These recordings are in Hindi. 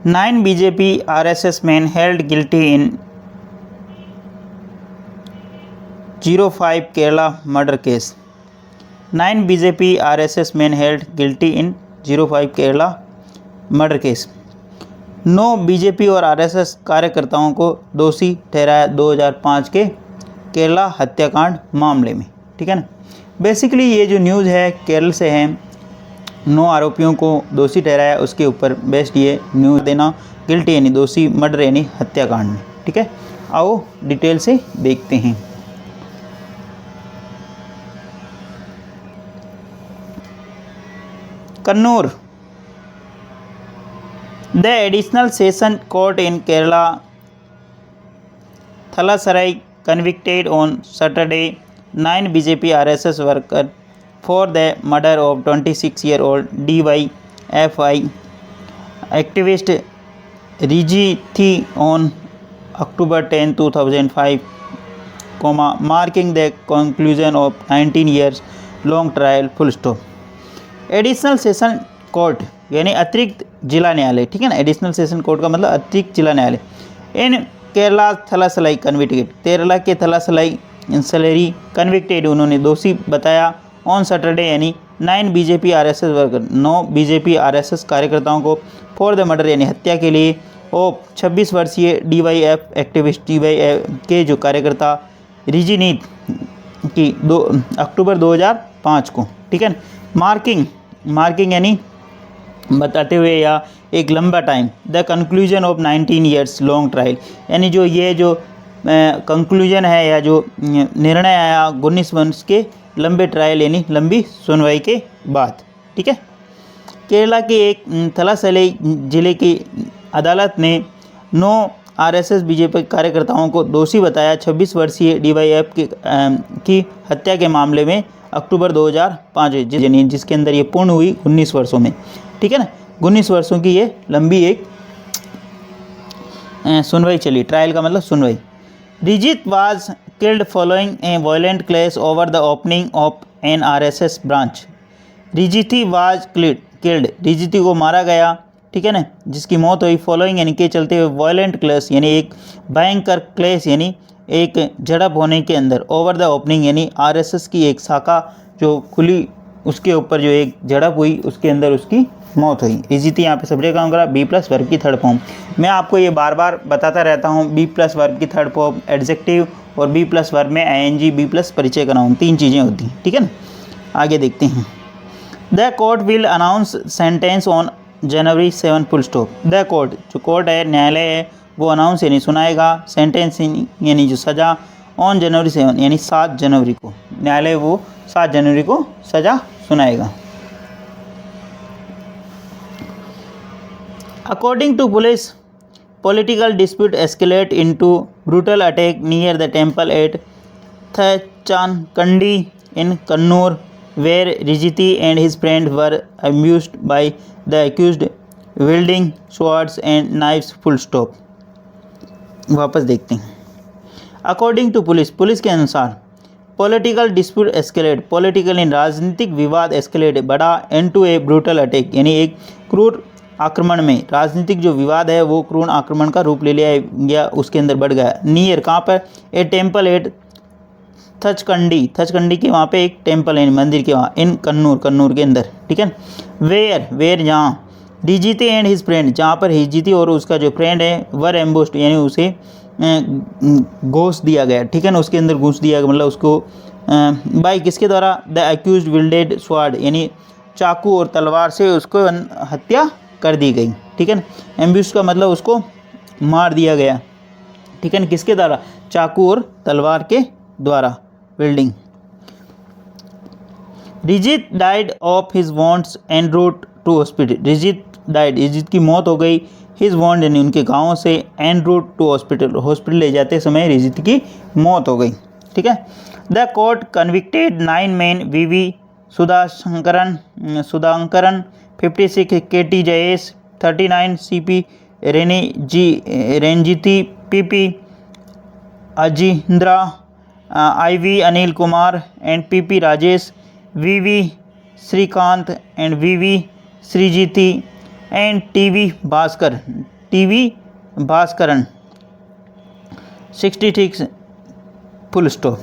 9 BJP RSS men held guilty in 05 Kerala murder case. 9 BJP RSS men held guilty in 05 Kerala murder case. 9 BJP और आरएसएस कार्यकर्ताओं को दोषी ठहराया 2005 के केरला हत्याकांड मामले में। ठीक है ना। बेसिकली ये जो न्यूज़ है केरल से है, 9 आरोपियों को दोषी ठहराया, उसके ऊपर बेस्ड ये न्यूज़ देना, गिल्टी यानी दोषी, मर्डर यानी हत्याकांड में। ठीक है, आओ डिटेल से देखते हैं। Kannur. The additional session court in Kerala, Thalassery, convicted on Saturday 9 BJP RSS worker for the murder of 26-year-old DYFI activist Rijithi on October 10, 2005, marking the conclusion of 19 years long trial, full stop. Additional session court यानी अतिरिक्त जिला न्यायालय। ठीक है ना, एडिशनल सेशन कोर्ट का मतलब अतिरिक्त जिला न्यायालय। इन केरला थलासलाई कन्विक्टेड, केरला के थलासलाई इंसलरी कन्विक्टेड, उन्होंने दोषी बताया ऑन सैटरडे यानी 9 BJP RSS worker, 9 BJP RSS कार्यकर्ताओं को फॉर द मर्डर यानी हत्या के लिए और 26 वर्षीय डीवाईएफ एक्टिविस्ट, डीवाईएफ के जो कार्यकर्ता रिजिनीत की अक्टूबर 2005 को। ठीक है, मार्किंग यानी बताते हुए या एक लंबा time, the conclusion of 19 years long trial, यानी जो ये जो कंक्लूजन है या जो निर्णय आया 19 वर्ष के लंबे ट्रायल यानी लंबी सुनवाई के बाद। ठीक है, केरला के एक थलासलाई जिले की अदालत ने 9 आरएसएस बीजेपी कार्यकर्ताओं को दोषी बताया 26 वर्षीय डीवाईएफ की हत्या के मामले में अक्टूबर 2005 यानी जिसके अंदर ये पूर्ण हुई 19 वर्षों में। ठीक है ना, 19 वर्षों की ये लंबी एक सुनवाई चली। ट्रायल का मतलब सुनवाई। Rijith was killed following a violent clash over the opening of an RSS branch. Rijith was killed, Rijith को मारा गया। ठीक है ना, जिसकी मौत हुई फॉलोइंग यानी के चलते हुए वायलेंट क्लैश यानी एक भयंकर क्लैश यानी एक झड़प होने के अंदर, ओवर द ओपनिंग यानी आरएसएस की एक शाखा जो खुली उसके ऊपर जो एक झड़प हुई उसके अंदर उसकी मौत हुई। रिजिती यहाँ पे सब्जेक्ट काम करा, B+ वर्ब की थर्ड फॉर्म। मैं आपको ये बार बार बताता रहता हूँ, B+ वर्ब की थर्ड फॉर्म एडजेक्टिव और B+ वर्ब में ING, B+ परिचय का नाउन, 3 चीज़ें होती हैं। ठीक है ना, आगे देखते हैं। The court will announce sentence on January 7 full stop. The court, जो कोर्ट है न्यायालय है, वो अनाउंस यानी सुनाएगा, सेंटेंस यानी जो सज़ा, ऑन जनवरी 7 यानी 7 जनवरी को, न्यायालय वो 7 जनवरी को सज़ा सुनाएगा। According to police, political dispute escalate into brutal attack near the temple at Thachankandy in Kannur, where Rijiti and his friend were amused by the accused wielding swords and knives, full stop। वापस देखते हैं। अकॉर्डिंग टू पुलिस, पुलिस के अनुसार, पॉलिटिकल डिस्प्यूट एस्केलेट, पॉलिटिकल इन राजनीतिक विवाद, एस्केलेट बढ़ा, इनटू ए ब्रूटल अटैक यानी एक क्रूर आक्रमण में, राजनीतिक जो विवाद है वो क्रूर आक्रमण का रूप ले लिया या उसके अंदर बढ़ गया। नियर कहाँ पर, ए टेम्पल एट थचकंडी, थचकंडी के वहाँ पे एक टेम्पल है मंदिर के वहाँ, इन कन्नूर के अंदर। ठीक है, वेयर जहाँ, रिजिती एंड हिज फ्रेंड, जहाँ पर रिजिती और उसका जो फ्रेंड है, वर एम्बुस्ड यानी उसे घूस दिया गया। ठीक है ना, उसके अंदर घूस दिया गया मतलब उसको बाई किसके द्वारा, द अक्यूज्ड विल्डेड स्वाड यानी चाकू और तलवार से उसको हत्या कर दी गई। ठीक है ना, एम्बुश का मतलब उसको मार दिया गया। ठीक है ना, किसके द्वारा, चाकू और तलवार के द्वारा, building. Rijith died of his wounds en route to hospital, Rijith died, Rijith की मौत हो गई, हिज वॉन्ट यानी उनके गाँव से, en route to hospital, hospital ले जाते समय रिजित की मौत हो गई। ठीक है, the court convicted 9 men, VV Sudhakaran 56, KT Jayesh 39, CP Ranjith, PP Ajeendra, IV Anil Kumar and PP Rajesh, VV Srikanth and VV Sreejith and TV Bhaskar TV Bhaskaran 66 full stop.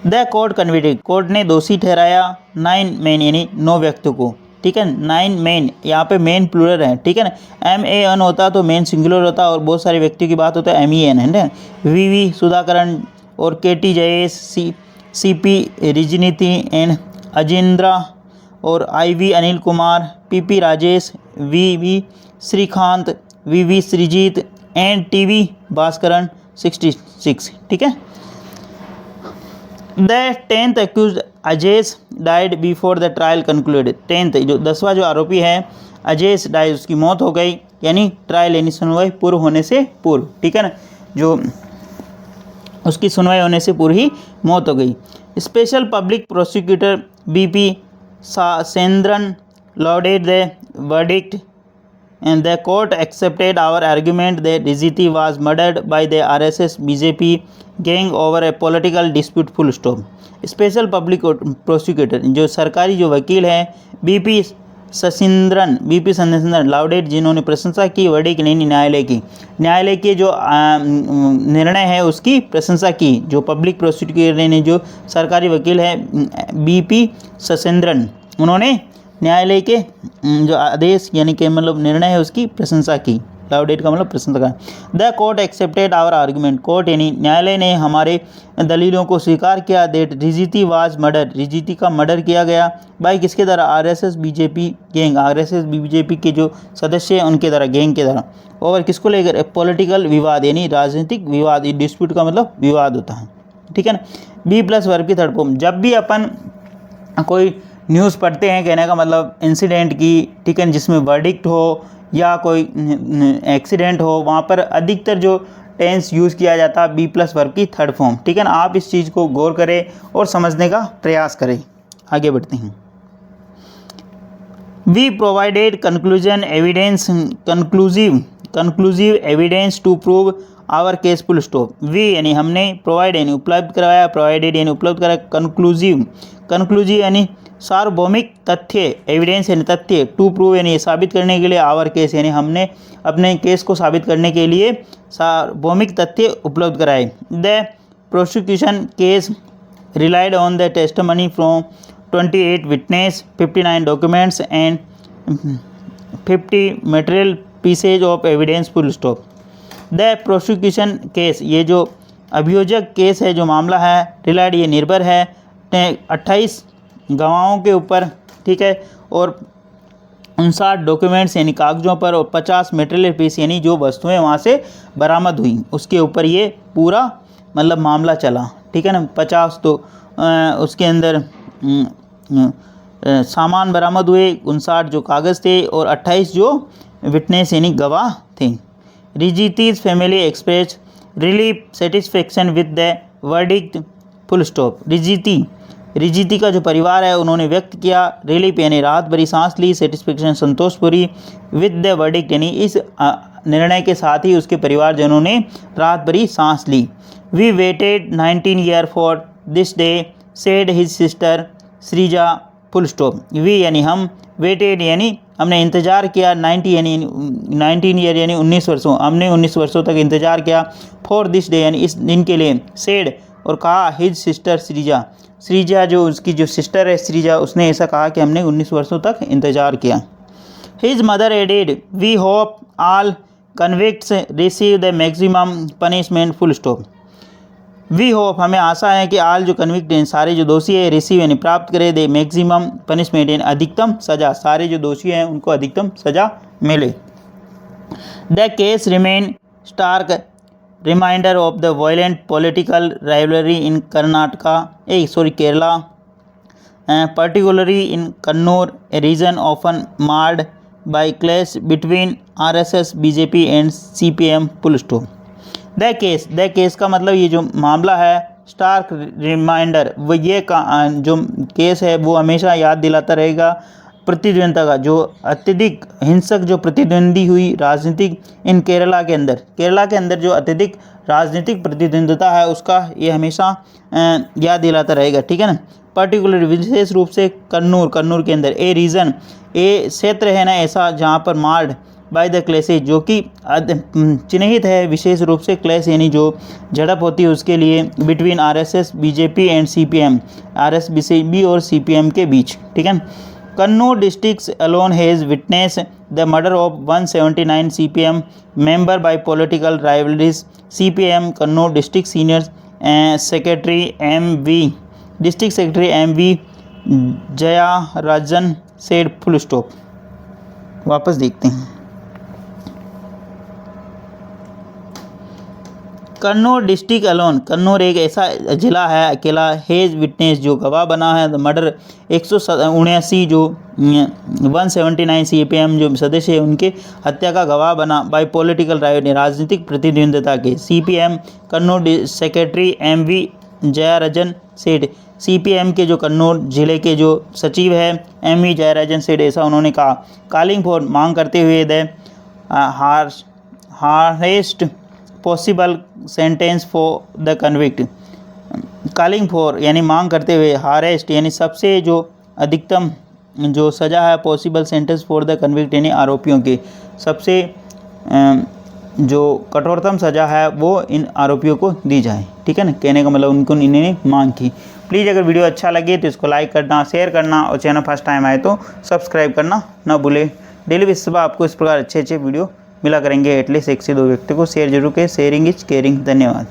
The court convicted, court ने दोषी ठहराया 9 मेन यानी 9 व्यक्तियों को, ठीक है। 9 मेन, यहाँ पे मेन प्लूरल है, ठीक है ना। MEN होता तो मेन सिंगुलर होता और बहुत सारे व्यक्तियों की बात होता है MEN, है ना। VV सुधाकरण और KT Jayesh, CP Rijiniti and Ajendra और IV Anil Kumar, PP Rajesh, VV Srikanth, VV Sreejith and TV Bhaskaran 66, ठीक है। The 10th accused Ajesh died before the trial concluded. 10th जो 10वां जो आरोपी है अजेश डाइड, उसकी मौत हो गई, यानी ट्रायल यानी सुनवाई पूर्व होने से पूर्व, ठीक है ना, जो उसकी सुनवाई होने से पूर्व ही मौत हो गई। Special public prosecutor BP सासेंद्रन lauded the verdict and the court accepted our argument that Rijiti was murdered by the RSS BJP gang over a political dispute full stop। Special public prosecutor जो सरकारी जो वकील है BP ससेंद्रन लाउडेड, जिन्होंने प्रशंसा की वर्डिक्ट नहीं न्यायालय के जो निर्णय है उसकी प्रशंसा की। जो पब्लिक प्रोसिक्यूटर ने जो सरकारी वकील है BP ससेंद्रन, उन्होंने न्यायालय के जो आदेश यानी कि मतलब निर्णय है उसकी प्रशंसा की। लाउडेड का मतलब प्रशंसा का। The court accepted our argument, court यानी न्यायालय ने हमारे दलीलों को स्वीकार किया। That Rijith was murder, Rijith का मर्डर किया गया बाई किसके द्वारा, RSS BJP gang, RSS BJP के जो सदस्य हैं उनके द्वारा, गैंग के द्वारा। और किसको लेकर, पॉलिटिकल विवाद यानी राजनीतिक विवाद, डिस्प्यूट का मतलब विवाद होता है, ठीक है ना। B+ वर्ब की थर्ड फॉर्म, जब भी अपन कोई न्यूज़ पढ़ते हैं, कहने का मतलब इंसिडेंट की, ठीक है, जिसमें वर्डिक्ट हो या कोई एक्सीडेंट हो, वहाँ पर अधिकतर जो टेंस यूज़ किया जाता है B+ वर्ब की थर्ड फॉर्म, ठीक है ना। आप इस चीज़ को गौर करें और समझने का प्रयास करें। आगे बढ़ते हैं। We provided conclusive evidence to prove our case full stop. We यानी हमने, प्रोवाइड यानी उपलब्ध करवाया, प्रोवाइडेड यानी उपलब्ध कराया, कंक्लूसिव यानी सार्वभौमिक तथ्य, एविडेंस यानी तथ्य, टू प्रूव यानी साबित करने के लिए, आवर केस यानी हमने अपने केस को साबित करने के लिए सार्वभौमिक तथ्य उपलब्ध कराए। The prosecution case relied on the testimony from 28 witness, 59 documents and 50 material pieces of evidence full stop. The prosecution case, ये जो अभियोजक केस है, जो मामला है, रिलाइड ये निर्भर है 28 गवाहों के ऊपर, ठीक है, और 59 डॉक्यूमेंट्स यानी कागज़ों पर, और 50 मटेरियल पीस यानी जो वस्तुएं वहाँ से बरामद हुई उसके ऊपर ये पूरा मतलब मामला चला, ठीक है ना। 50 तो उसके अंदर सामान बरामद हुए, 59 जो कागज़ थे और 28 जो विटनेस यानी गवाह थे। Rijith's family express relief satisfaction with the verdict full stop. Rijith का जो परिवार है उन्होंने व्यक्त किया रिलीफ यानी राहत भरी सांस ली, सेटिस्फेक्शन संतोषपुरी, विद द वर्डिक्ट यानी इस निर्णय के साथ ही उसके परिवारजनों ने राहत भरी सांस ली। We waited 19 year for this day said his sister Sreeja full stop. We यानी हम, वेटेड यानी हमने इंतज़ार किया, 19 ईयर यानी 19 वर्षों, हमने 19 वर्षों तक इंतज़ार किया, फॉर दिस डे यानी इस दिन के लिए, सेड और कहा, हिज सिस्टर श्रीजा जो उसकी जो सिस्टर है श्रीजा, उसने ऐसा कहा कि हमने 19 वर्षों तक इंतज़ार किया। His mother added we hope all convicts receive the maximum punishment full stop. We hope हमें आशा है कि आल जो कन्विक्ट हैं, सारे जो दोषी है, रिसीव यानी प्राप्त करे, दे मैक्सिमम पनिशमेंट यानी अधिकतम सज़ा, सारे जो दोषी हैं उनको अधिकतम सज़ा मिले। The case remain stark reminder of the violent political rivalry in Kerala, particularly in Kannur, a region often marred by clash between RSS, BJP and CPM full stop। The case का मतलब ये जो मामला है, स्टार्क रिमाइंडर, वो ये जो केस है वो हमेशा याद दिलाता रहेगा प्रतिद्वंद्विता का, जो अत्यधिक हिंसक जो प्रतिद्वंदी हुई राजनीतिक इन केरला के अंदर जो अत्यधिक राजनीतिक प्रतिद्वंद्विता है उसका ये हमेशा याद दिलाता रहेगा, ठीक है ना। पर्टिकुलर विशेष रूप से कन्नूर के अंदर, ए रीजन, ए क्षेत्र है ना ऐसा जहाँ पर मार्ड बाय द क्लैशेज, जो कि चिन्हित है विशेष रूप से क्लैश यानी जो झड़प होती है उसके लिए, between RSS BJP and CPM, RSB और सीपीएम के बीच, ठीक है। Kannauj district alone has witness the murder of 179 CPM member by political rivalries, CPM Kannauj district senior secretary district secretary M V. Jayarajan said, full stop. वापस देखते हैं। कन्नौज डिस्ट्रिक्ट अलोन, कन्नौज एक ऐसा जिला है अकेला, हैज़ विटनेस जो गवाह बना है, द मर्डर 179 जो 179 सीपीएम जो सदस्य है उनके हत्या का गवाह बना, बाय पॉलिटिकल राजनीतिक प्रतिद्वंद्विता के, CPM Kannauj secretary M V. Jayarajan said, CPM के जो कन्नौज जिले के जो सचिव है एम.वी. जयाराजन सेड, ऐसा उन्होंने कहा। कॉलिंग फॉर, मांग करते हुए, the hardest possible sentence for the convict, calling for यानी मांग करते हुए, हारेस्ट यानी सबसे जो अधिकतम जो सज़ा है, possible sentence for the convict यानी आरोपियों के सबसे जो कठोरतम सज़ा है वो इन आरोपियों को दी जाए, ठीक है ना। कहने का मतलब उनको इन्होंने मांग की। प्लीज़ अगर वीडियो अच्छा लगे तो इसको लाइक करना, शेयर करना और चैनल फर्स्ट टाइम आए तो सब्सक्राइब करना ना भूलें। डेली बेसिस पर आपको इस प्रकार अच्छे वीडियो मिला करेंगे। एटलीस्ट 1 से 2 व्यक्ति को शेयर जरूर करें। Sharing is caring. धन्यवाद।